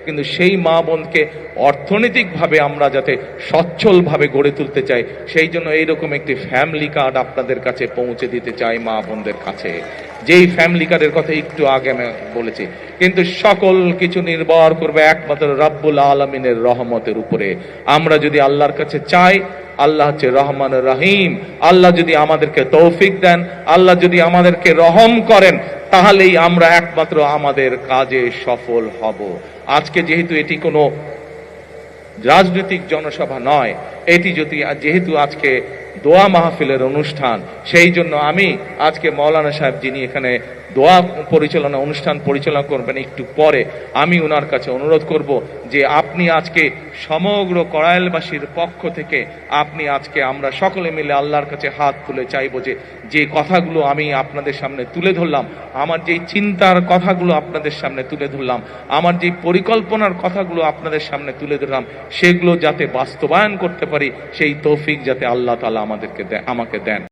কিন্তু সেই মা বোনকে অর্থনৈতিকভাবে আমরা যাতে সচ্ছলভাবে গড়ে তুলতে চাই, সেই জন্য এইরকম একটি ফ্যামিলি কার্ড আপনাদের কাছে পৌঁছে দিতে চাই মা বোনদের কাছে, যেই ফ্যামিলি কার্ডের কথা একটু আগে আমি বলেছি। কিন্তু সকল কিছু নির্ভর করবে একমাত্র রাব্বুল আলামিনের রহমতের উপরে। আমরা যদি আল্লাহর কাছে চাই, আল্লাহ হচ্ছে রহমান রহিম, আল্লাহ যদি আমাদেরকে তৌফিক দেন, আল্লাহ যদি আমাদেরকে রহম করেন, তাহলেই আমরা একমাত্র আমাদের কাজে সফল হব। আজকে যেহেতু এটি কোনো রাজনৈতিক জনসভা নয়, এটি যেহেতু আজকে দোয়া মাহফিলের অনুষ্ঠান, সেই জন্য আমি আজকে মৌলানা সাহেব যিনি এখানে দোয়া অনুষ্ঠান পরিচালনা করবেন একটু পরে, আমি ওনার কাছে অনুরোধ করব যে আপনি আজকে সমগ্র কড়াইলবাসীর পক্ষ থেকে আপনি আজকে আমরা সকলে মিলে আল্লাহর কাছে হাত তুলে চাইবো যে কথাগুলো আমি আপনাদের সামনে তুলে ধরলাম, আমার যেই চিন্তার কথাগুলো আপনাদের সামনে তুলে ধরলাম, আমার যেই পরিকল্পনার কথাগুলো আপনাদের সামনে তুলে ধরলাম, সেগুলো যাতে বাস্তবায়ন করতে পারি, সেই তৌফিক যাতে আল্লাহ তাআলা আমাকে দেন।